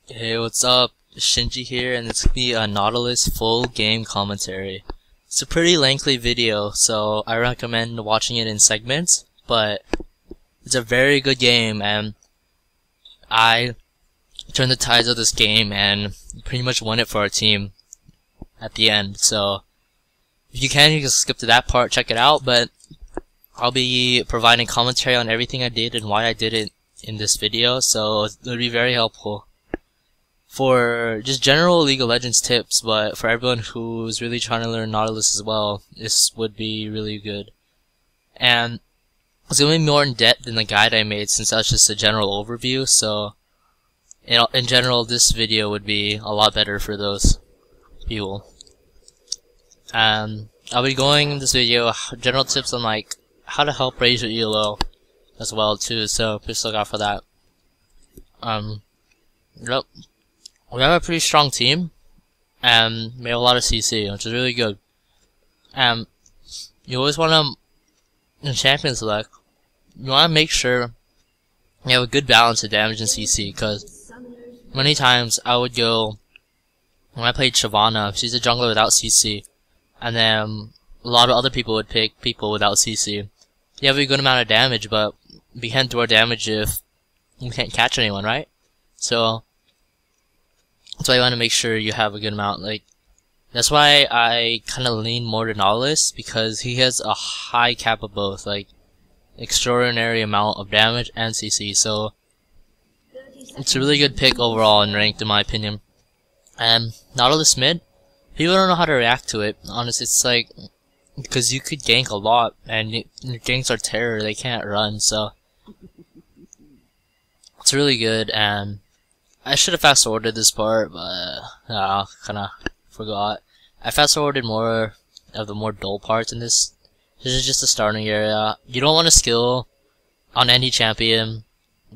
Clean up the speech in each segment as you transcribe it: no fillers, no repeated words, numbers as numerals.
Hey, what's up? Shingee here, and it's gonna be a Nautilus full game commentary. It's a pretty lengthy video, so I recommend watching it in segments, but it's a very good game, and I turned the tides of this game and pretty much won it for our team at the end. So if you can skip to that part, check it out, but I'll be providing commentary on everything I did and why I did it in this video, so it'll be very helpful for just general League of Legends tips, but for everyone who's really trying to learn Nautilus as well, this would be really good. And it's going to be more in depth than the guide I made, since that's just a general overview, so in general this video would be a lot better for those people. I'll be going in this video general tips on like how to help raise your ELO as well too, so please look out for that. Yep. We have a pretty strong team, and we have a lot of CC, which is really good. You always want to, in Champion Select, you want to make sure you have a good balance of damage and CC, because many times I would go, when I played Shyvana, she's a jungler without CC, and then a lot of other people would pick people without CC. You have a good amount of damage, but we can't do our damage if you can't catch anyone, right? So that's why you want to make sure you have a good amount. Like, that's why I kind of lean more to Nautilus, because he has a high cap of both, like extraordinary amount of damage and CC. So it's a really good pick overall in ranked, in my opinion. Nautilus mid, people don't know how to react to it. Honestly, it's like, because you could gank a lot, and your ganks are terror, they can't run, so it's really good. And I should have fast forwarded this part, but kinda forgot. I fast forwarded more of the more dull parts in this. This is just the starting area. You don't want to skill on any champion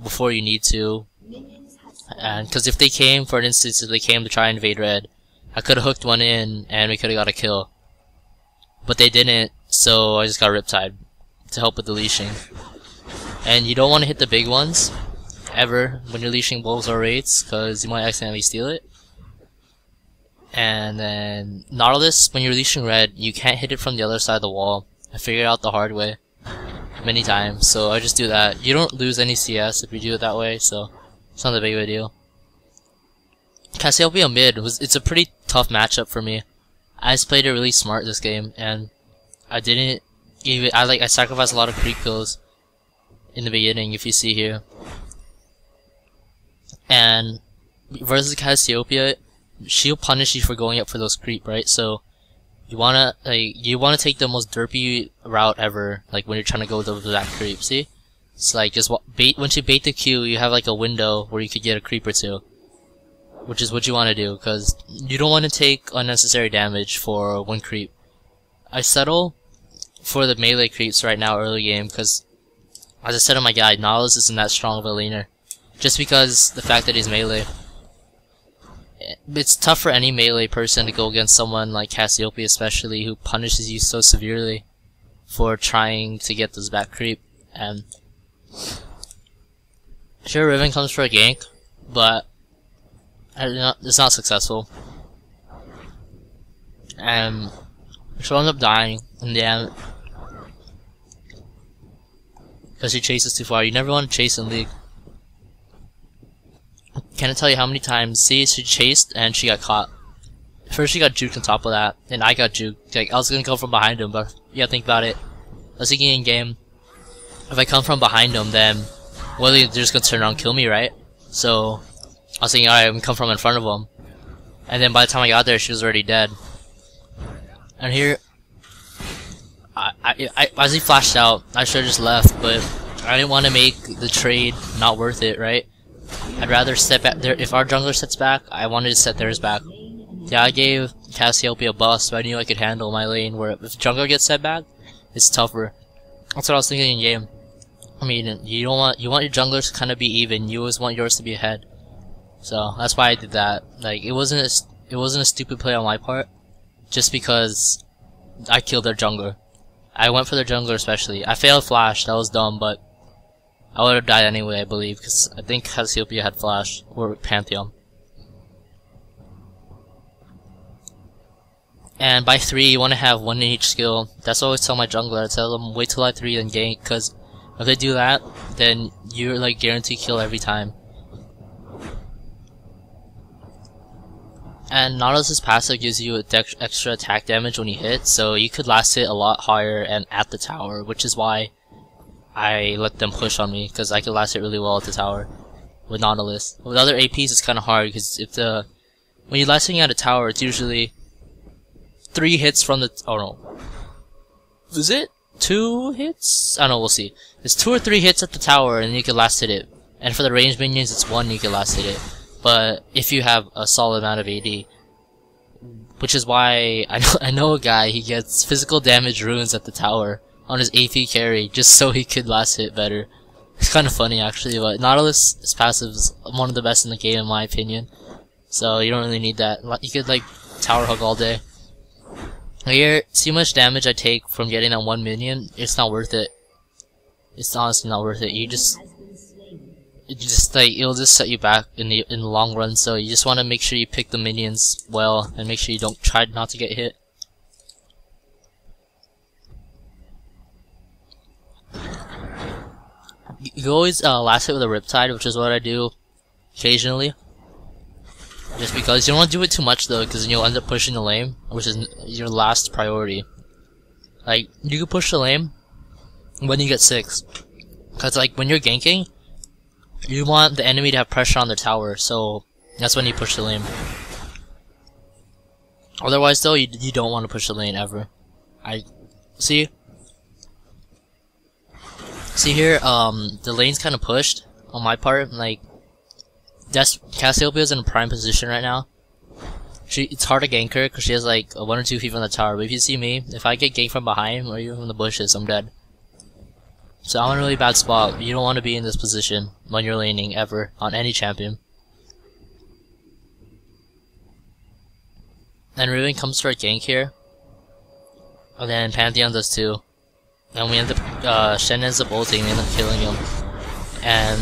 before you need to, and because if they came, for instance, if they came to try and invade red, I could have hooked one in and we could have got a kill. But they didn't, so I just got Riptide to help with the leashing. And you don't want to hit the big ones ever when you're leashing wolves or wraiths, because you might accidentally steal it. And then Nautilus, when you're leashing red, you can't hit it from the other side of the wall. I figured out the hard way many times, so I just do that. You don't lose any CS if you do it that way, so it's not a big of a deal. Cassiopeia mid it's a pretty tough matchup for me. I just played it really smart this game, and I sacrificed a lot of creep kills in the beginning, if you see here. And versus Cassiopeia, she'll punish you for going up for those creep, right? So you wanna take the most derpy route ever, like when you're trying to go to that creep. See, it's like just once you bait the Q, you have like a window where you could get a creep or two, which is what you want to do, because you don't want to take unnecessary damage for one creep. I settle for the melee creeps right now early game, because as I said in my guide, Nautilus isn't that strong of a laner. Just because the fact that he's melee. It's tough for any melee person to go against someone like Cassiopeia, especially, who punishes you so severely for trying to get this back creep. And sure, Riven comes for a gank, but it's not successful. And she'll end up dying in the end, because she chases too far. You never want to chase in League. Can't tell you how many times, see, she chased and she got caught. First she got juked on top of that, and I got juked. Like, I was gonna come from behind him, but you gotta think about it. I was thinking in game, if I come from behind him, then well, they're just gonna turn around and kill me, right? So I was thinking, alright, I'm gonna come from in front of him. And then by the time I got there, she was already dead. And here, as he flashed out, I should've just left, but I didn't want to make the trade not worth it, right? I'd rather step back there. If our jungler sets back, I wanted to set theirs back. Yeah, I gave Cassiopeia a bust, but I knew I could handle my lane, where if jungler gets set back, it's tougher. That's what I was thinking in game. I mean, you want your junglers to kind of be even. You always want yours to be ahead. So that's why I did that. Like, it wasn't a stupid play on my part, just because I killed their jungler. I went for their jungler especially. I failed flash, that was dumb, but I would have died anyway, I believe, because I think Cassiopeia had flash, or Pantheon. And by 3, you want to have 1 in each skill. That's what I always tell my jungler. I tell them, wait till I 3 then gank, because if they do that, then you're like guaranteed kill every time. And Nautilus's passive gives you extra attack damage when you hit, so you could last hit a lot higher and at the tower, which is why I let them push on me, because I could last hit really well at the tower with Nautilus. With other APs, it's kind of hard, because when you're last hitting at a tower, it's usually 3 hits from the... oh no. Is it 2 hits? I don't know, we'll see. It's 2 or 3 hits at the tower and you can last hit it. And for the ranged minions, it's 1 you can last hit it. But if you have a solid amount of AD, which is why I know a guy, he gets physical damage runes at the tower on his AP carry just so he could last hit better. It's kind of funny actually, but Nautilus' passive is one of the best in the game in my opinion. So you don't really need that. You could like tower hug all day. Here, see how much damage I take from getting that 1 minion? It's not worth it. It's honestly not worth it. It'll just set you back in the long run, so you just want to make sure you pick the minions well, and make sure you don't try not to get hit. You always last hit with a Riptide, which is what I do occasionally. Just because you don't want to do it too much though, because you'll end up pushing the lane, which is your last priority. Like, you can push the lane when you get 6. Because like, when you're ganking, you want the enemy to have pressure on their tower, so that's when you push the lane. Otherwise though, you don't want to push the lane ever. See here, the lane's kind of pushed on my part, like, Cassiopeia's in a prime position right now. It's hard to gank her because she has like 1 or 2 feet from the tower, but if you see me, if I get ganked from behind or even from the bushes, I'm dead. So I'm in a really bad spot. You don't want to be in this position when you're laning ever on any champion. And Riven comes for a gank here, and then Pantheon does too. And we end up, Shen ends up ulting, we end up killing him. And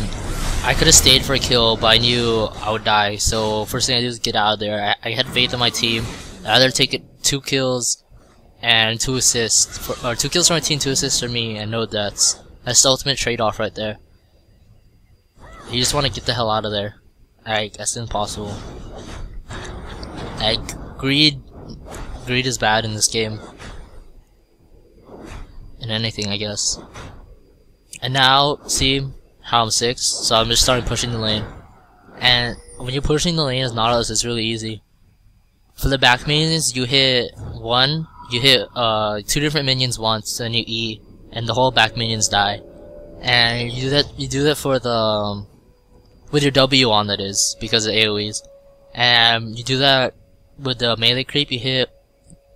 I could have stayed for a kill, but I knew I would die, so first thing I did was get out of there. I had faith in my team. I'd either take it 2 kills and 2 assists, or 2 kills for my team, 2 assists for me, and no deaths. That's the ultimate trade-off right there. You just want to get the hell out of there. Like, that's impossible. Like, greed is bad in this game. In anything, I guess. And now, see how I'm 6, so I'm just starting pushing the lane. And when you're pushing the lane as Nautilus, it's really easy. For the back minions, you hit 2 different minions once, then you E, and the whole back minions die. And you do that for the with your W on, that is, because of AoEs. And you do that with the melee creep. You hit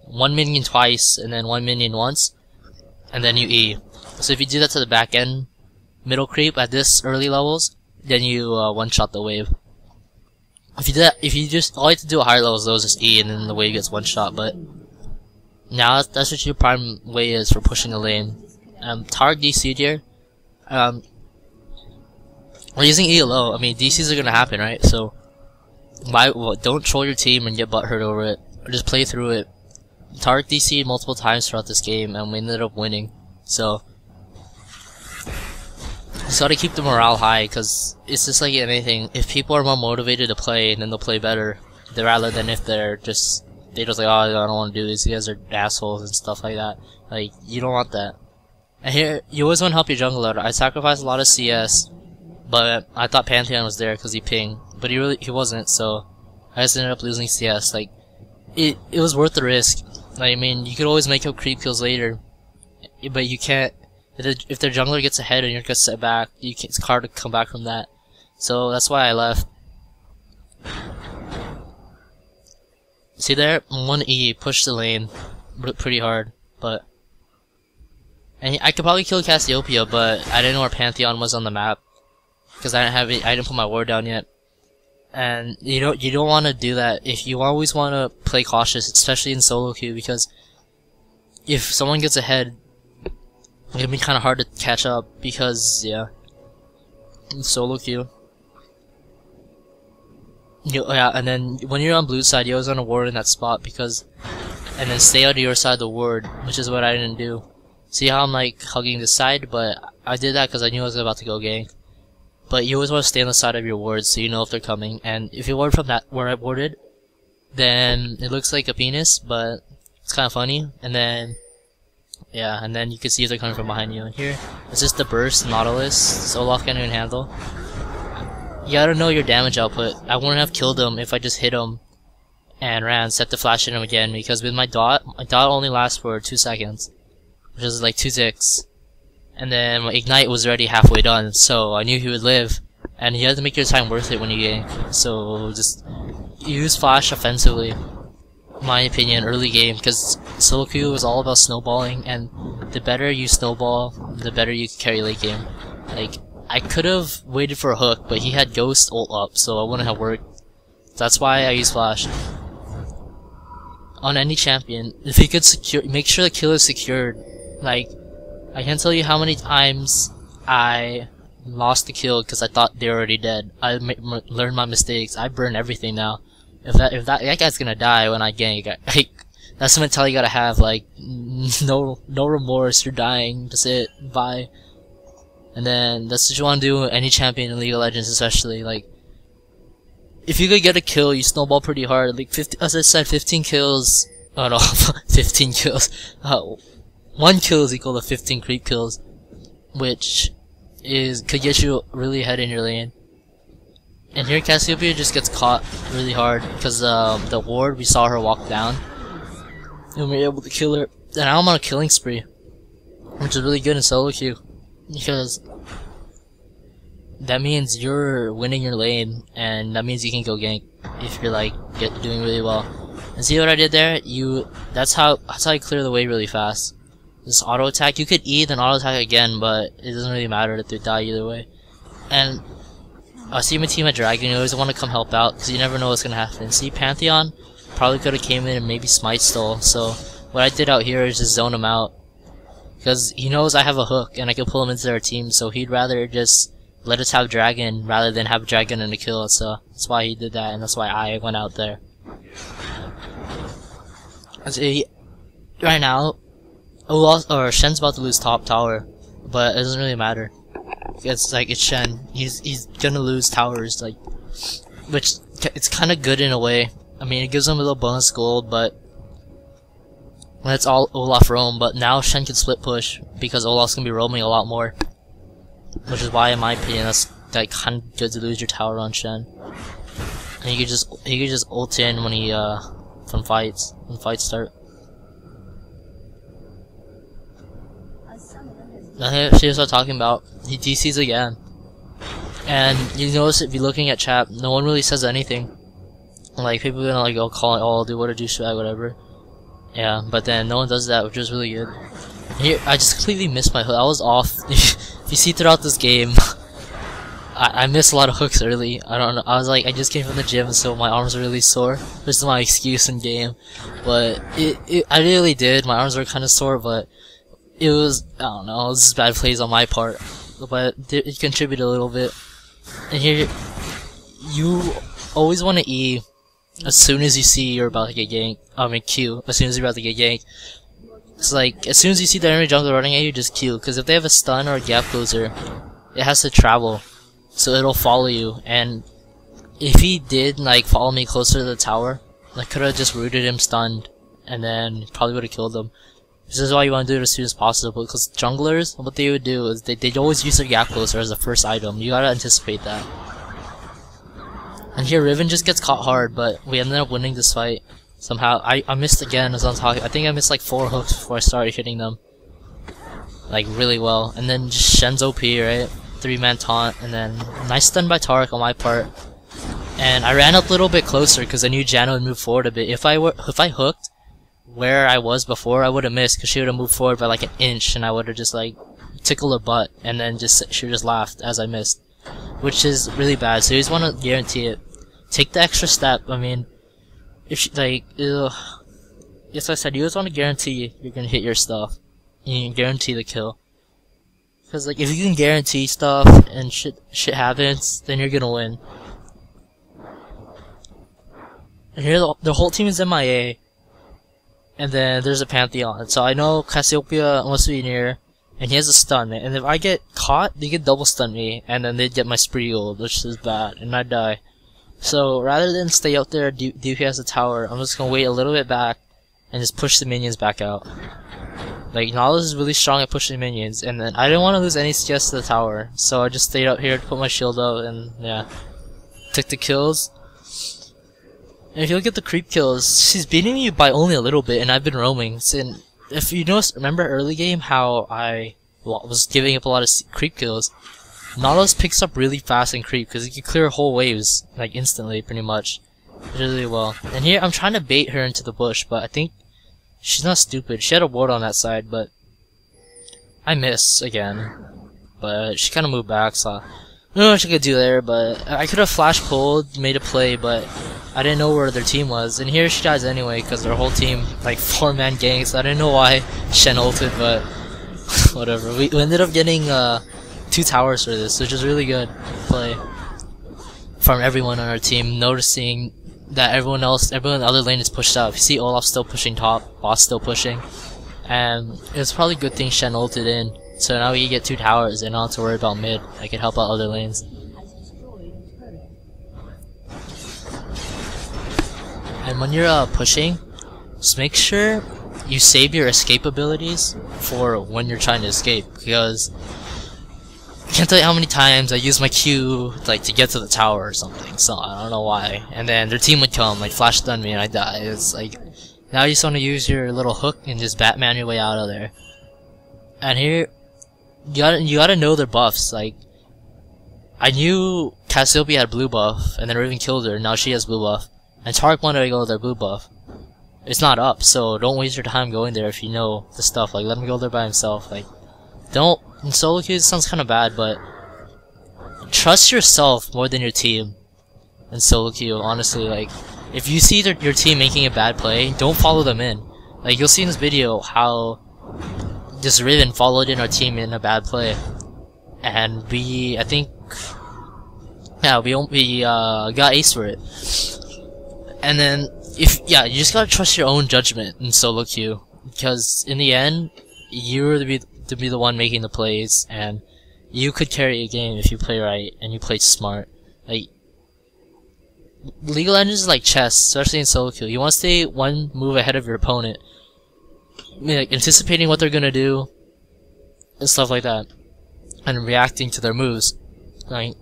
1 minion twice, and then 1 minion once, and then you E. So if you do that to the back end middle creep at this early levels, then you one-shot the wave. If you do that, all you have to do at higher levels though is just E, and then the wave gets one-shot. But now that's what your prime way is for pushing the lane. Targ DC'd here. We're using ELO. I mean, DCs are gonna happen, right? So don't troll your team and get butthurt over it, or just play through it. Targ DC'd multiple times throughout this game, and we ended up winning. So you gotta keep the morale high, because it's just like anything. If people are more motivated to play, then they'll play better, rather than if they're just like, oh, I don't want to do this, you guys are assholes and stuff like that. Like, you don't want that. And here, you always want to help your jungler. I sacrificed a lot of CS, but I thought Pantheon was there because he pinged, but he wasn't, so I just ended up losing CS. Like, it was worth the risk. Like, I mean, you could always make up creep kills later, but you can't. If their jungler gets ahead and you're gonna set back, it's hard to come back from that. So that's why I left. See there, 1E pushed the lane pretty hard, and I could probably kill Cassiopeia, but I didn't know where Pantheon was on the map because I didn't put my ward down yet. And you don't want to do that. If you always want to play cautious, especially in solo queue, because if someone gets ahead, it'll be kind of hard to catch up, because, yeah, in solo queue. Yeah, and then when you're on blue side, you always want to ward in that spot, because and then stay out of your side of the ward, which is what I didn't do. See how I'm like hugging this side, but I did that because I knew I was about to go gank. But you always want to stay on the side of your wards so you know if they're coming, and if you ward from that where I warded, then it looks like a penis, but it's kind of funny. And then yeah, and then you can see if they're coming from behind you. And here, it's just the burst Nautilus, so Olaf can't even handle. You gotta know your damage output. I wouldn't have killed him if I just hit him and ran, set the flash at him again, because with my dot only lasts for 2 seconds, which is like 2 ticks. And then my ignite was already halfway done, so I knew he would live, and you have to make your time worth it when you gank. So just use flash offensively, in my opinion, early game, because solo queue is all about snowballing, and the better you snowball, the better you can carry late game. Like, I could have waited for a hook, but he had ghost ult up, so it wouldn't have worked. That's why I use flash. On any champion, if you could make sure the kill is secured. Like, I can't tell you how many times I lost the kill because I thought they were already dead. I learned my mistakes. I burn everything now. If that guy's gonna die when I gank, that's the mentality you gotta have. Like, no remorse. You're dying. That's it. Bye. And then that's what you want to do. Any champion in League of Legends, especially. Like, if you could get a kill, you snowball pretty hard. Like, as I said, 15 kills. Oh no, 15 kills. 1 kill is equal to 15 creep kills, which could get you really ahead in your lane. And here Cassiopeia just gets caught really hard because the ward, we saw her walk down, and we were able to kill her. And now I'm on a killing spree, which is really good in solo queue, because that means you're winning your lane, and that means you can go gank if you're like doing really well. And see what I did there? That's how you clear the way really fast. This auto attack, you could E then auto attack again, but it doesn't really matter if they die either way. And I see my team at Dragon, you always want to come help out because you never know what's gonna happen. See, Pantheon probably could have came in and maybe smite stole. So what I did out here is just zone him out, because he knows I have a hook and I can pull him into their team. So he'd rather just let us have Dragon rather than have Dragon and a kill. So that's why he did that, and that's why I went out there. See, right now, Olaf or Shen's about to lose top tower, but it doesn't really matter. It's like, it's Shen. He's gonna lose towers, like, which it's kind of good in a way. I mean, it gives him a little bonus gold, but that's all Olaf roam. But now Shen can split push because Olaf's gonna be roaming a lot more, which is why, in my opinion, that's like kind of good to lose your tower on Shen. And he could just ult in when when fights start. That's what I'm talking about. He DCs again. And you notice if you're looking at chat, no one really says anything. Like, people are gonna like go call it, oh, dude, what a douchebag, whatever. Yeah, but then no one does that, which is really good. Here, I just completely missed my hook. I was off. If you see throughout this game, I missed a lot of hooks early. I don't know. I was like, I just came from the gym, so my arms are really sore. This is my excuse in game. But I really did. My arms were kind of sore, but it was, I don't know, it was just bad plays on my part, but it contributed a little bit. And here, you always want to E as soon as you see you're about to get ganked. I mean Q, as soon as you're about to get ganked. It's like, as soon as you see the enemy jungler running at you, just Q, because if they have a stun or a gap closer, it has to travel, so it'll follow you. And if he did like follow me closer to the tower, I could have just rooted him stunned, and then probably would have killed him. This is why you want to do it as soon as possible, because junglers, what they would do is they'd always use their gap closer as the first item. You gotta anticipate that. And here Riven just gets caught hard, but we ended up winning this fight. Somehow, I missed again as I'm talking. I think I missed like 4 hooks before I started hitting them. Like, really well. And then just Shen's OP, right? 3-man taunt, and then nice stun by Taric on my part. And I ran up a little bit closer because I knew Janna would move forward a bit. If I hooked where I was before, I would have missed because she would have moved forward by like an inch, and I would have just like tickled her butt, and then she would just laughed as I missed, which is really bad. So you just want to guarantee it. Take the extra step. I mean, if she, like, yes, I said you just want to guarantee you're gonna hit your stuff. You can guarantee the kill. Because like, if you can guarantee stuff and shit happens, then you're gonna win. And here the whole team is MIA. and then there's a Pantheon. So I know Cassiopeia wants to be near, and he has a stun. And if I get caught, they could double stun me, and then they'd get my spree gold, which is bad, and I'd die. So rather than stay out there DPS the tower, I'm just gonna wait a little bit back and just push the minions back out. Like, Nautilus is really strong at pushing minions, and then I didn't want to lose any CS to the tower, so I just stayed out here to put my shield up, and yeah, took the kills. And if you look at the creep kills, she's beating me by only a little bit, and I've been roaming. And if you notice, remember early game how I was giving up a lot of creep kills? Nautilus picks up really fast in creep because he can clear whole waves like instantly, pretty much, really well. And here I'm trying to bait her into the bush, but I think she's not stupid. She had a ward on that side, but I miss again. But she kind of moved back, so I don't know what she could do there. But I could have flash pulled, made a play, but I didn't know where their team was. And here she dies anyway because their whole team like 4-man gang. So I didn't know why Shen ulted, but whatever. We ended up getting 2 towers for this, which is really good play from everyone on our team, noticing that everyone in the other lane is pushed up. You see Olaf still pushing top, Boss still pushing, and it's probably a good thing Shen ulted in, so now we can get 2 towers and not have to worry about mid. I can help out other lanes. And when you're pushing, just make sure you save your escape abilities for when you're trying to escape, because I can't tell you how many times I use my Q like to get to the tower or something, so I don't know why. And then their team would come, like flash stun me and I die. It's like, now you just want to use your little hook and just Batman your way out of there. And here, you gotta know their buffs. Like, I knew Cassiopeia had blue buff, and then Riven killed her, now she has blue buff. And Tarek wanted to go with their blue buff. It's not up, so don't waste your time going there if you know the stuff. Like, let him go there by himself. Like, don't. In solo queue, it sounds kind of bad, but trust yourself more than your team in solo queue, honestly. Like, if you see your team making a bad play, don't follow them in. Like, you'll see in this video how this Riven followed in our team in a bad play, and I think, yeah, we got ace for it. And then, you just gotta trust your own judgment in solo queue, because in the end, you're to be the one making the plays, and you could carry a game if you play right and you play smart. Like, League of Legends is like chess, especially in solo queue. You want to stay one move ahead of your opponent, I mean, like, anticipating what they're gonna do and stuff like that, and reacting to their moves. Like,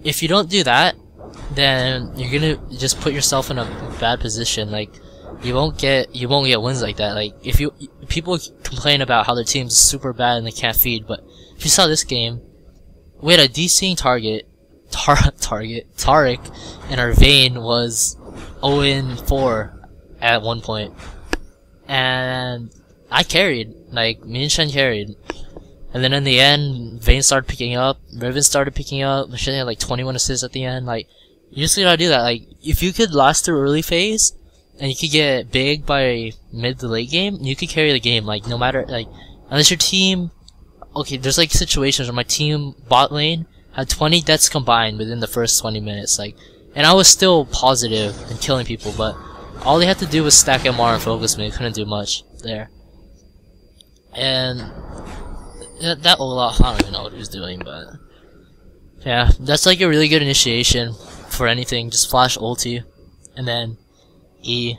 if you don't do that, then you're gonna just put yourself in a bad position. Like, you won't get wins like that. Like, people complain about how their team's super bad and they can't feed, but if you saw this game, we had a DCing Tarek, and our Vayne was 0-4 at one point, and I carried. Like, me and Shen carried, and then in the end, Vayne started picking up, Riven started picking up, Shen had like 21 assists at the end. Like, you just gotta do that. Like, if you could last through early phase, and you could get big by mid to late game, you could carry the game. Like, no matter, like, unless your team, okay, there's like situations where my team bot lane had 20 deaths combined within the first 20 minutes, like, and I was still positive and killing people, but all they had to do was stack MR and focus me. Couldn't do much there. And that Olaf, I don't even know what he was doing, but yeah, that's like a really good initiation for anything. Just flash ulti, and then E.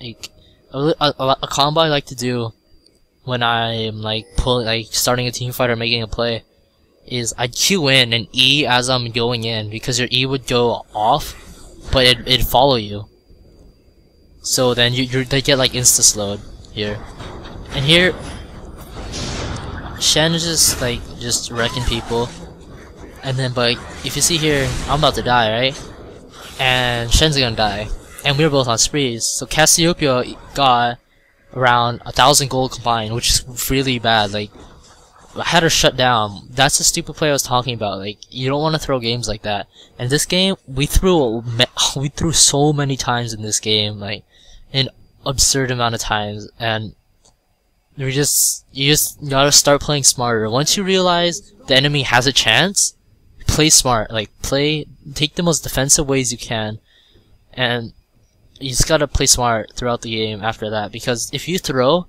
Like, a combo I like to do when I'm like starting a team fight or making a play is I'd Q in and E as I'm going in, because your E would go off, but it'd follow you. So then they get like insta slowed here, and here Shen is just wrecking people, and then but if you see here, I'm about to die, right? And Shen's gonna die. And we were both on sprees, so Cassiopeia got around 1,000 gold combined, which is really bad. Like, I had her shut down. That's the stupid play I was talking about. Like, you don't want to throw games like that. And this game, we threw so many times in this game, like, an absurd amount of times. And you just gotta start playing smarter. Once you realize the enemy has a chance, play smart. Like, take the most defensive ways you can, and you just gotta play smart throughout the game after that, because if you throw,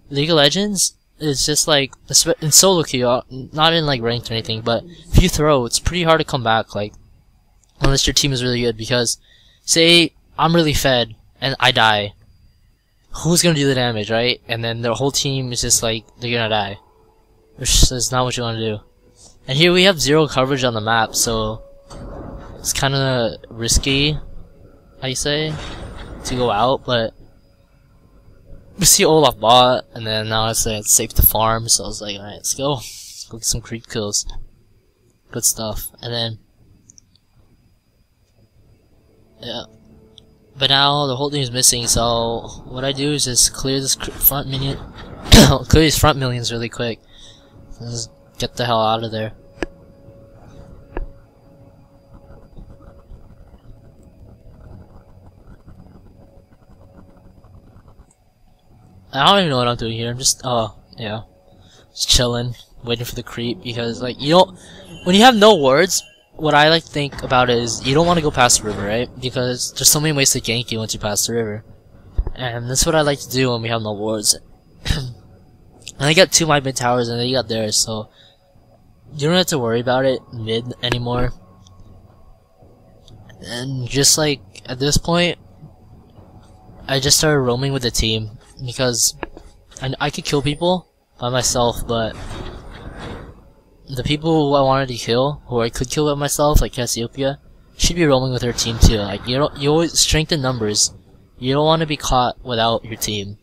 League of Legends is just like, in solo queue, not in like ranked or anything, but if you throw, it's pretty hard to come back, like, unless your team is really good, because, say, I'm really fed, and I die, who's gonna do the damage, right? And then the whole team is just like, they're gonna die. Which is not what you wanna do. And here we have 0 coverage on the map, so it's kinda risky, how you say, to go out, but we see Olaf bot, and then now it's safe to farm, so I was like, alright, let's go. Let's go get some creep kills. Good stuff. And then, yeah. But now the whole thing is missing, so what I do is just clear this front minion, clear these front minions really quick. Let's get the hell out of there. I don't even know what I'm doing here. I'm just, yeah, just chilling, waiting for the creep, because, like, you don't, when you have no wards, what I like to think about is, you don't want to go past the river, right? Because there's so many ways to gank you once you pass the river. And that's what I like to do when we have no wards. And I got 2 mid towers, and they got theirs, so you don't have to worry about it mid anymore. And just, like, at this point, I just started roaming with the team. Because I could kill people by myself, but the people who I wanted to kill, who I could kill by myself, like Cassiopeia, should be roaming with her team too. Like, you always strengthen numbers. You don't want to be caught without your team.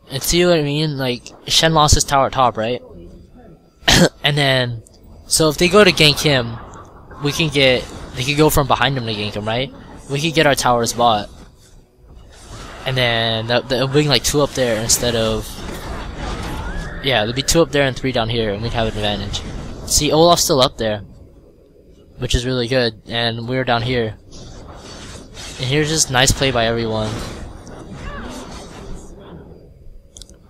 And see what I mean? Like, Shen lost his tower top, right? And then, so if they go to gank him, they could go from behind him to gank him, right? We could get our towers bot, and then they'll bring like 2 up there instead of, yeah, there'd be 2 up there and 3 down here, and we'd have an advantage. See, Olaf's still up there, which is really good, and we're down here. And here's just nice play by everyone.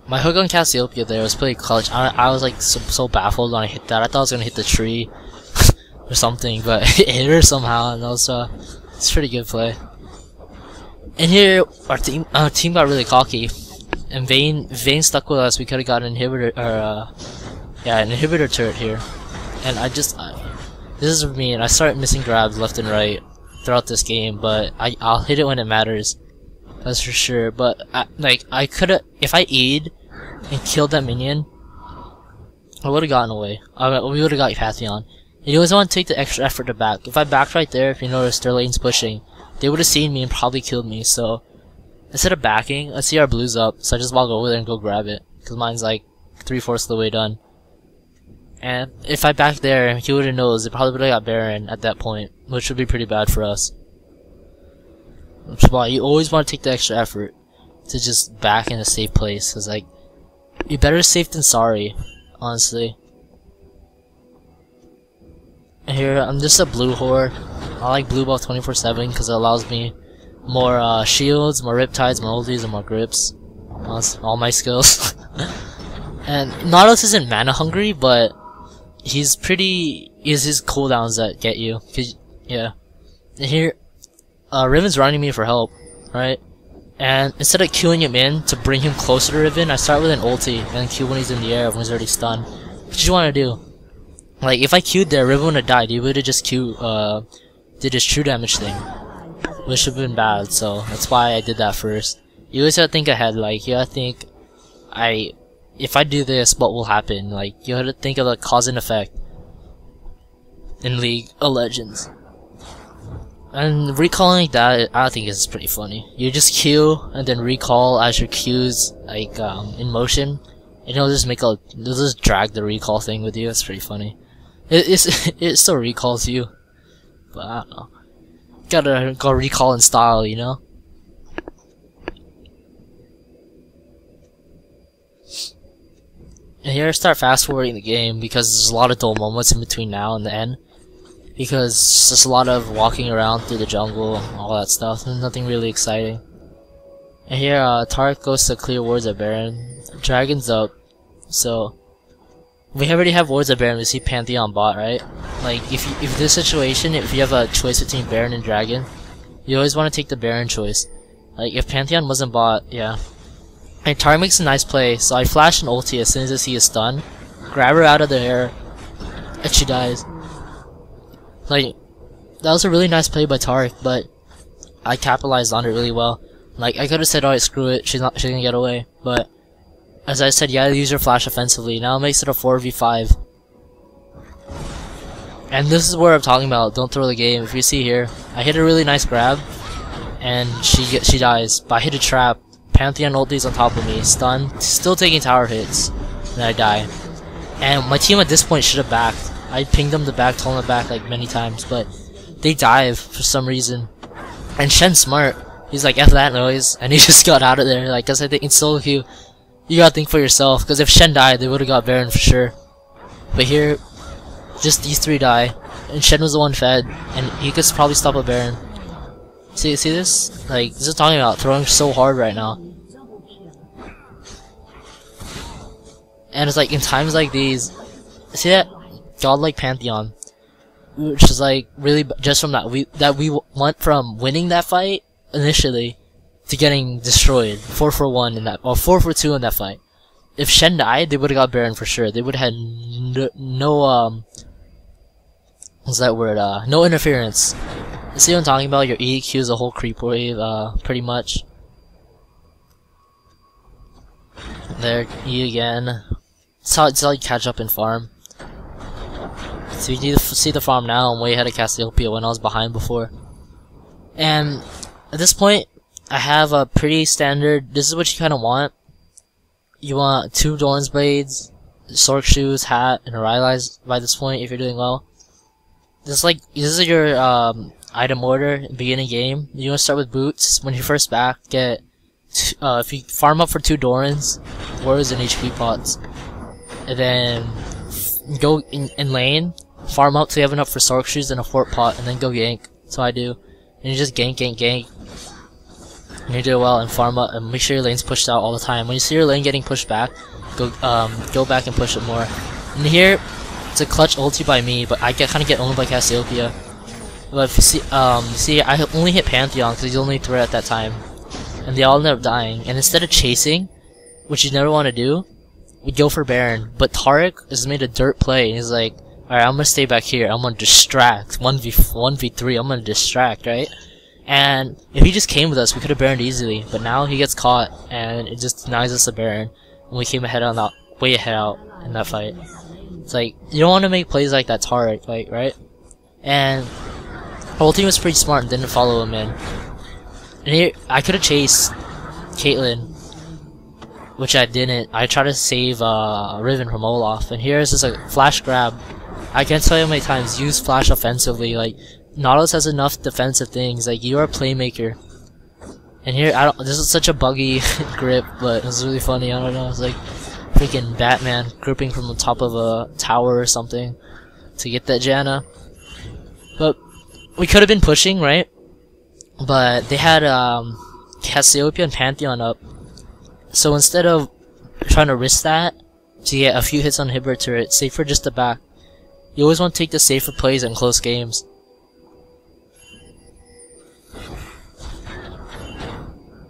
My hook on Cassiopeia there was pretty clutch. I was like so baffled when I hit that. I thought I was gonna hit the tree or something, but it hit her somehow, and that was it's pretty good play. And here, our team got really cocky, and Vayne stuck with us. We could have got an inhibitor, or an inhibitor turret here. And this is me, and I started missing grabs left and right throughout this game. But I'll hit it when it matters, that's for sure. But I could have, if I E'd and killed that minion, I would have gotten away. We would have got Pantheon. You always want to take the extra effort to back. If I backed right there, if you notice their lane's pushing, they would have seen me and probably killed me. So instead of backing, let's see our blue's up. So I just walk over there and go grab it, because mine's like 3/4 of the way done. And if I backed there, he would have knows. It probably would have got Baron at that point, which would be pretty bad for us. Which is why you always want to take the extra effort to just back in a safe place. Cause like, you're better safe than sorry, honestly. Here, I'm just a blue whore. I like blue buff 24/7 because it allows me more shields, more riptides, more ultis, and more grips. That's all my skills. And Nautilus isn't mana hungry, but he's his cooldowns that get you. Yeah. And here, Riven's running me for help, right? And instead of queuing him in to bring him closer to Riven, I start with an ulti and Q when he's in the air when he's already stunned. What you want to do? Like, if I queued there, Riven would have died. He would have just did his true damage thing, which would have been bad. So that's why I did that first. You always gotta think ahead. Like, you gotta think, if I do this, what will happen? Like, you gotta think of the cause and effect in League of Legends. And recalling like that, I think is pretty funny. You just queue and then recall as your queues like in motion, and it'll just drag the recall thing with you. It's pretty funny. It still recalls you, but I don't know. Gotta go recall in style, you know. And here I start fast forwarding the game because there's a lot of dull moments in between now and the end. Because it's just a lot of walking around through the jungle, all that stuff. There's nothing really exciting. And here, Tarek goes to clear wards at Baron. Dragon's up, so we already have wards of Baron. We see Pantheon bot, right? Like if this situation, if you have a choice between Baron and Dragon, you always want to take the Baron choice. Like if Pantheon wasn't bot, yeah. And Taric makes a nice play, so I flash an ulti as soon as I see a stun, grab her out of the air, and she dies. Like that was a really nice play by Taric, but I capitalized on it really well. Like I could have said, alright, screw it, she's gonna get away, but as I said, yeah, use your flash offensively. Now it makes it a 4v5. And this is where I'm talking about, don't throw the game. If you see here, I hit a really nice grab, and she dies. But I hit a trap, Pantheon ulti's on top of me, stun, still taking tower hits, and I die. And my team at this point should have backed. I pinged them to back, told them to back like many times, but they dive for some reason. And Shen's smart. He's like, F that noise, and he just got out of there. Like, cause I think in solo queue, you gotta think for yourself, because if Shen died, they would've got Baron for sure. But here, just these three die, and Shen was the one fed, and he could probably stop a Baron. See this? Like, this is talking about throwing so hard right now. And it's like, in times like these, see that godlike Pantheon, which is like, really, just from that, we went from winning that fight, initially, to getting destroyed, 4-for-1 in that, or 4-for-2 in that fight. If Shen died, they would've got Baron for sure. They would've had no what's that word? No interference. You see what I'm talking about? Your EQ is a whole creep wave, pretty much. There, E again. It's how you catch up in farm. So you need to see the farm now. I'm way ahead of Cassiopeia when I was behind before. And at this point, I have a pretty standard, this is what you kind of want. You want 2 Doran's Blades, Sork Shoes, hat, and a Rylai's by this point if you're doing well. This is your item order in the beginning game. You want to start with boots. When you first back, get if you farm up for 2 Dorans, warriors, and HP pots. And then go in lane, farm up till you have enough for Sork Shoes and a fort pot, and then go gank. That's what I do. And you just gank. And you do well and farm up and make sure your lane's pushed out all the time. When you see your lane getting pushed back, go back and push it more. And here, it's a clutch ulti by me, but I kind of get owned by Cassiopeia. But if you see, I only hit Pantheon because he's the only threat at that time, and they all end up dying. And instead of chasing, which you never want to do, we go for Baron. But Taric has made a dirt play, and he's like, alright, I'm gonna stay back here. I'm gonna distract 1v3. I'm gonna distract, right? And if he just came with us, we could have Baroned easily. But now he gets caught, and it just denies us a Baron. And we came ahead on that, way ahead out in that fight. It's like, you don't want to make plays like that Taric, like, right? And the whole team was pretty smart and didn't follow him in. And here, I could have chased Caitlyn, which I didn't. I tried to save Riven from Olaf, and here is just a flash grab. I can't tell you how many times, use flash offensively. Like, Nautilus has enough defensive things. Like, you are a playmaker. And here, this is such a buggy grip, but it's really funny. I don't know. It's like freaking Batman gripping from the top of a tower or something to get that Janna. But we could have been pushing, right? But they had Cassiopeia and Pantheon up. So instead of trying to risk that to get a few hits on Hibber turret, safer just to back. You always want to take the safer plays in close games.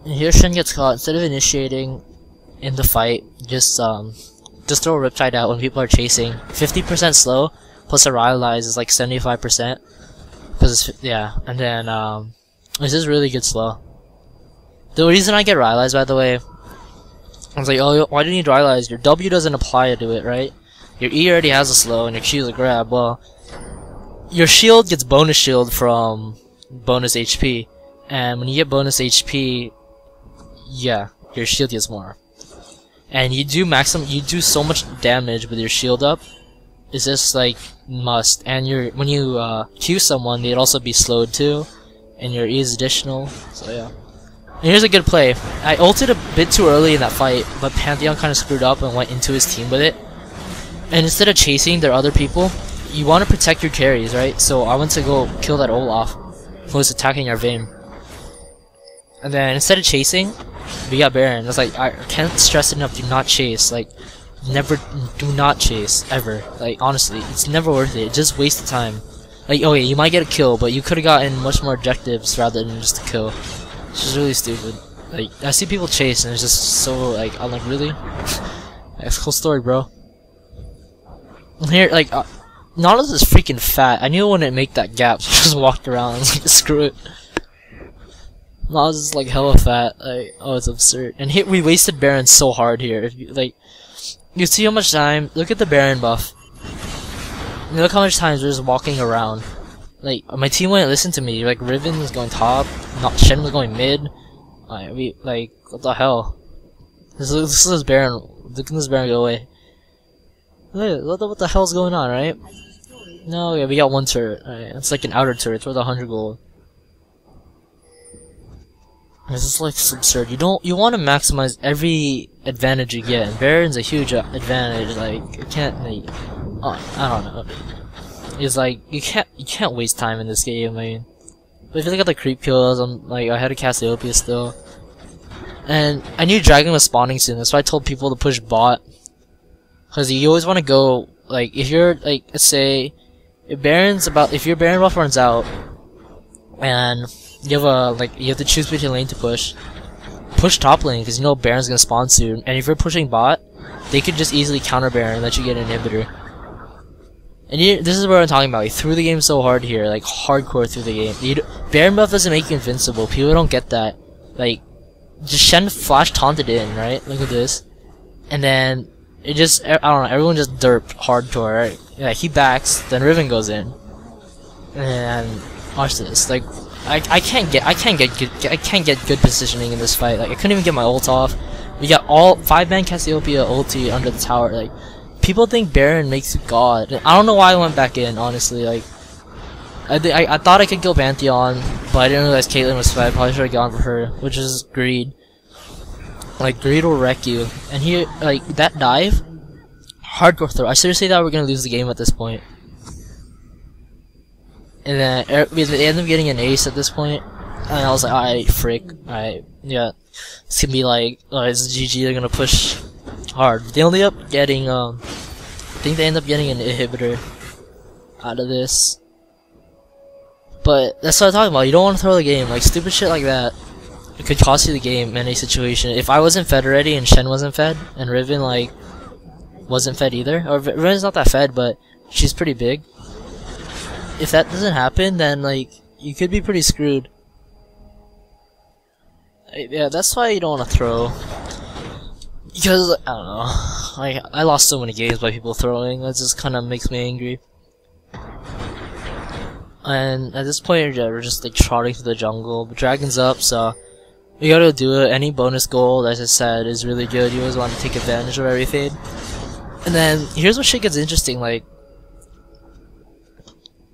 And here Shen gets caught. Instead of initiating in the fight, just throw a Riptide out when people are chasing. 50% slow plus a Rylai's is like 75%. Cause yeah, and then this is really good slow. The reason I get Rylai's, by the way, I was like, oh, why do you need Rylai's? Your W doesn't apply to it, right? Your E already has a slow, and your Q is a grab. Well, your shield gets bonus shield from bonus HP, and when you get bonus HP, yeah, your shield gets more. And you do so much damage with your shield up. It's just like must. And when you Q someone, they'd also be slowed too, and your E is additional. So yeah. And here's a good play. I ulted a bit too early in that fight, but Pantheon kind of screwed up and went into his team with it. And instead of chasing their other people, you want to protect your carries, right? So I went to go kill that Olaf, who was attacking our Vayne. And then instead of chasing, we got Baron. It's like, I can't stress enough, do not chase. Like, never, do not chase, ever. Like, honestly, it's never worth it. Just waste the time. Like, okay, you might get a kill, but you could have gotten much more objectives rather than just a kill. It's just really stupid. Like, I see people chase, and it's just so, like, I'm like, really? That's a cool story, bro. Here, like, Nautilus is freaking fat. I knew I wouldn't make that gap, so I just walked around. I was like, screw it. Nautilus is like hella fat. Like, oh, it's absurd. And here, we wasted Baron so hard here. If you, like, you see how much time. Look at the Baron buff. Look how much times we're just walking around. Like, my team wouldn't listen to me. Like, Riven was going top, Shen was going mid. Like, what the hell? This is Baron. Look at this Baron go away. Look, what the hell's going on, right? No, yeah, we got one turret. Right, it's like an outer turret. It's worth 100 gold. This is like absurd. You want to maximize every advantage you get, and Baron's a huge advantage. Like, you can't, like, I don't know. It's like you can't waste time in this game. I mean, but if you look at the creep kills, I had a Cassiopeia still, and I knew Dragon was spawning soon. That's why I told people to push bot, because you always want to go, like, if you're like, let's say, if your Baron buff runs out, and you have to choose between lane to push top lane, because you know Baron's gonna spawn soon, and if you're pushing bot, they could just easily counter Baron and let you get an inhibitor. And this is what I'm talking about. You threw the game so hard here, like hardcore through the game. Baron buff doesn't make you invincible. People don't get that. Like, just Shen flash taunted in, right? Look at this, and then it just, I don't know, everyone just derped hardcore, right? Yeah, he backs, then Riven goes in, and watch this. Like, I can't get good positioning in this fight. Like, I couldn't even get my ult off. We got all 5-man Cassiopeia ulti under the tower. Like, people think Baron makes you god. I don't know why I went back in, honestly. Like, I thought I could kill Pantheon, but I didn't realize Caitlyn was fed. Probably should have gone for her, which is greed. Like, greed will wreck you. And here, like, that dive, hardcore throw. I seriously thought we were gonna lose the game at this point. And then we ended up getting an ace at this point, and I was like, alright, frick, alright, yeah, it's gonna be like, it's GG, they're gonna push hard. They only end up getting, I think they end up getting an inhibitor out of this. But that's what I'm talking about. You don't want to throw the game. Like, stupid shit like that, it could cost you the game in any situation. If I wasn't fed already and Shen wasn't fed, and Riven, like, wasn't fed either, or Riven's not that fed, but she's pretty big. If that doesn't happen, then, like, you could be pretty screwed. Yeah, that's why you don't want to throw. Because, I don't know, like, I lost so many games by people throwing. That just kind of makes me angry. And at this point, we're just, like, trotting through the jungle. But Dragon's up, so we gotta do it. Any bonus gold, as I said, is really good. You always want to take advantage of everything. And then, here's what shit gets interesting, like,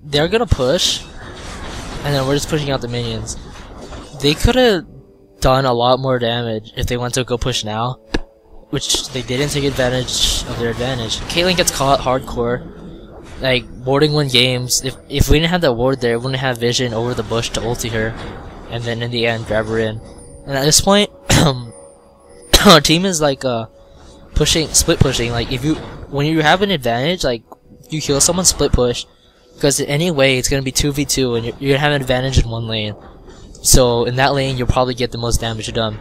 they're gonna push, and then we're just pushing out the minions. They could have done a lot more damage if they went to go push now, which they didn't take advantage of their advantage. Caitlyn gets caught hardcore, like, warding 1 games. If we didn't have that ward there, we wouldn't have vision over the bush to ulti her, and then in the end, grab her in. And at this point, our team is like, split pushing. Like, when you have an advantage, like, you kill someone, split push. Because anyway, it's gonna be 2v2, and you're gonna have an advantage in 1 lane. So in that lane, you'll probably get the most damage done.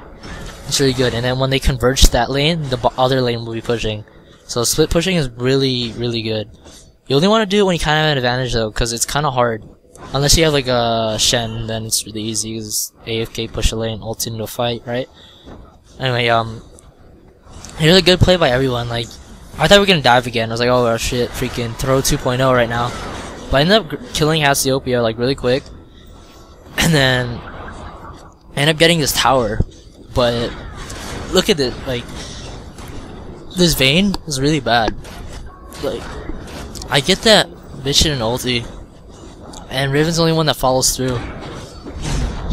It's really good. And then when they converge to that lane, the other lane will be pushing. So split pushing is really, really good. You only want to do it when you kind of have an advantage though, because it's kind of hard. Unless you have like a Shen, then it's really easy. Because AFK push a lane, ult into a fight, right? Anyway, here's a good play by everyone. Like, I thought we were gonna dive again. I was like, oh shit, freaking throw 2.0 right now. But I ended up killing Cassiopeia, like, really quick. And then I ended up getting this tower. But look at it, like, this Vayne is really bad. Like, I get that Vision and ulti, and Riven's the only one that follows through.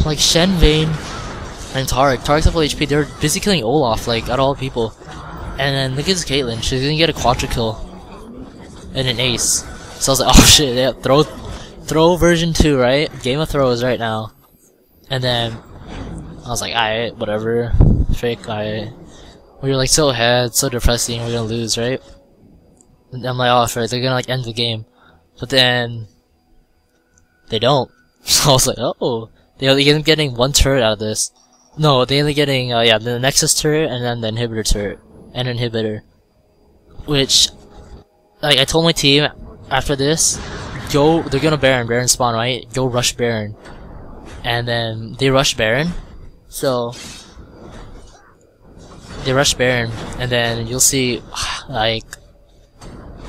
Like, Shen, Vayne, and Taric. Taric's at full HP, they're busy killing Olaf, like, out of all people. And then look at this Caitlyn, she's gonna get a quadra kill and an ace. So I was like, oh shit, yeah, throw version 2, right? Game of Throws right now. And then I was like, alright, whatever. Fake, alright. We were like so ahead, so depressing, we're gonna lose, right? And I'm like, oh, sure, they're gonna like end the game. But then they don't. So I was like, oh, they end up getting one turret out of this. No, they end up getting yeah, the Nexus turret and then the inhibitor turret and inhibitor. Which, like, I told my team after this, go. They're gonna Baron spawn, right? Go rush Baron, and then they rush Baron. So they rush Baron, and then you'll see like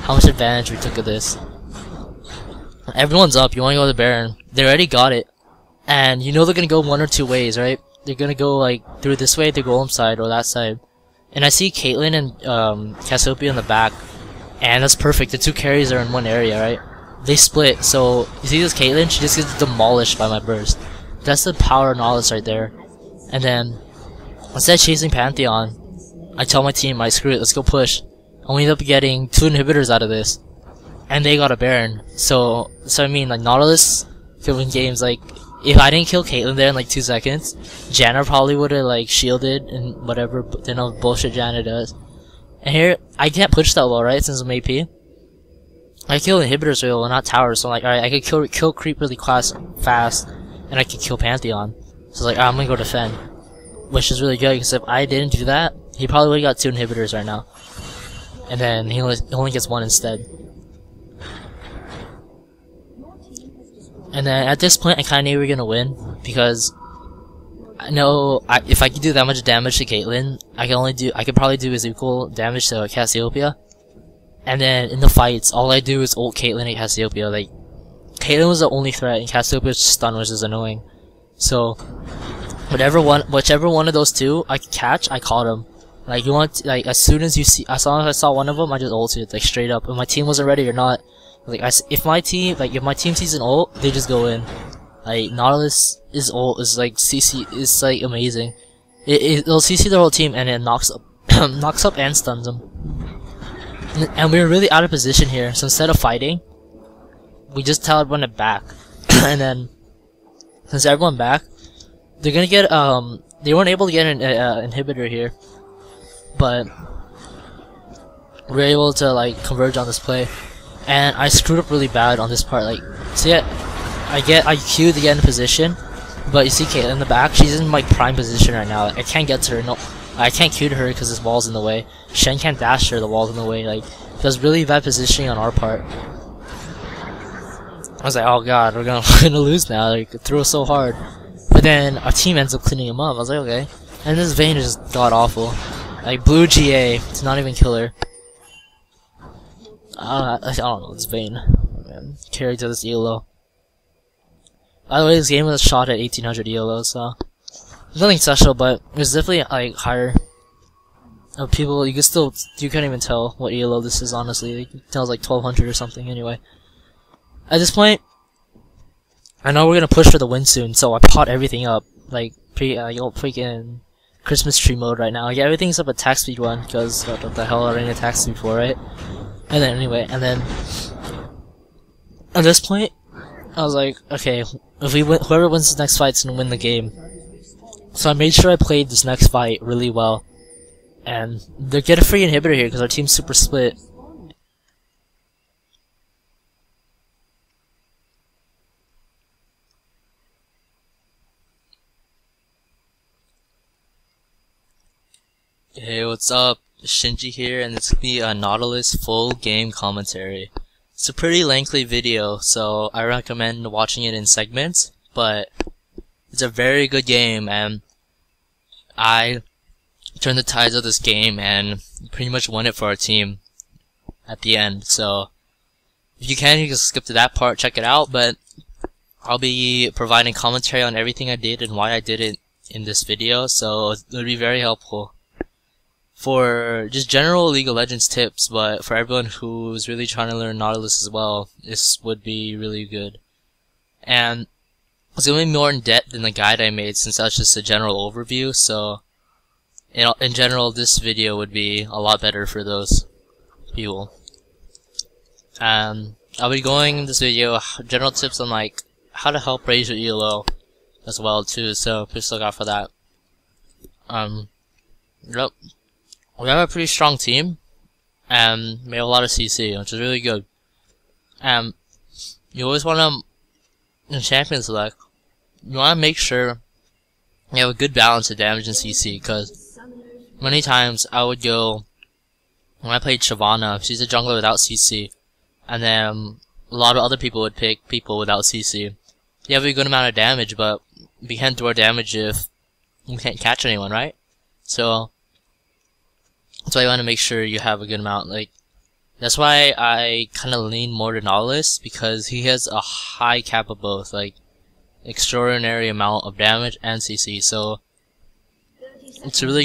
how much advantage we took of this. Everyone's up. You want to go to Baron? They already got it, and you know they're gonna go one or two ways, right? They're gonna go like through this way, the golem side, or that side. And I see Caitlyn and Cassiopeia in the back, and that's perfect. The two carries are in one area, right? They split. So you see this Caitlyn? She just gets demolished by my burst. That's the power of Nautilus right there. And then instead of chasing Pantheon, I tell my team, screw it, let's go push. And we end up getting 2 inhibitors out of this, and they got a Baron. So I mean, like, Nautilus could win games. Like, if I didn't kill Caitlyn there in like 2 seconds, Janna probably would have like shielded and whatever, you know, bullshit Janna does. And here, I can't push that well, right? Since I'm AP, I kill inhibitors really well, not towers. So I'm like, alright, I could kill creep really fast, and I could kill Pantheon. So like, I'm gonna go defend, which is really good because if I didn't do that, he probably would have got 2 inhibitors right now, and then he only gets 1 instead. And then at this point, I kind of knew we were gonna win because I know if I could do that much damage to Caitlyn, I could probably do as equal damage to Cassiopeia. And then in the fights, all I do is ult Caitlyn and Cassiopeia. Like, Caitlyn was the only threat, and Cassiopeia's stun was just annoying. So whichever one of those two I could catch, I caught him. Like, you want like as soon as I saw one of them, I just ulted like straight up. If my team wasn't ready or not. Like, if my team sees an ult, they just go in. Like, Nautilus' ult is like CC is like amazing. It'll CC their whole team and it knocks up and stuns them. And we were really out of position here, so instead of fighting, we just tell everyone to back. And then since everyone back, they're gonna get they weren't able to get an inhibitor here, but we were able to like converge on this play. And I screwed up really bad on this part. Like, see, I queued to get in position, but you see Caitlyn in the back. She's in my prime position right now. I can't get to her. No, I can't queue to her because this wall's in the way. Shen can't dash her. The wall's in the way. Like, there's really bad positioning on our part. I was like, oh god, we're gonna lose now. Like, it threw us so hard. But then our team ends up cleaning him up. I was like, okay. And this Vayne is just god awful. Like, blue GA to not even kill her. I don't know, it's Vayne. Man, carried to this ELO. By the way, this game was shot at 1800 ELO, so nothing special, but it was definitely like higher. People, you can't even tell what ELO this is, honestly. You can tell it's like 1200 or something. Anyway, at this point, I know we're gonna push for the win soon, so I pot everything up like freaking Christmas tree mode right now. Like, everything's up at attack speed 1 because what the hell are any attack speed for, right? And then anyway, and then at this point, I was like, okay, if we win, whoever wins this next fight's gonna win the game. So I made sure I played this next fight really well, and they get a free inhibitor here because our team's super split. Hey, what's up? Shingee here, and it's gonna be a Nautilus full game commentary. It's a pretty lengthy video, so I recommend watching it in segments, but it's a very good game, and I turned the tides of this game and pretty much won it for our team at the end. So if you can skip to that part, check it out, but I'll be providing commentary on everything I did and why I did it in this video, so it'll be very helpful for just general League of Legends tips, but for everyone who's really trying to learn Nautilus as well, this would be really good. And it's going to be more in depth than the guide I made, since that's just a general overview, so in general this video would be a lot better for those people. I'll be going in this video general tips on like how to help raise your ELO as well too, so please look out for that. Yep. we have a pretty strong team, and we have a lot of CC, which is really good. You always want to, in champion select, you want to make sure you have a good balance of damage and CC, because many times I would go, when I played Shyvana, she's a jungler without CC, and then a lot of other people would pick people without CC. You have a good amount of damage, but we can't do our damage if you can't catch anyone, right? So that's why you want to make sure you have a good amount. Like, that's why I kind of lean more to Nautilus, because he has a high cap of both, like extraordinary amount of damage and CC. So it's a really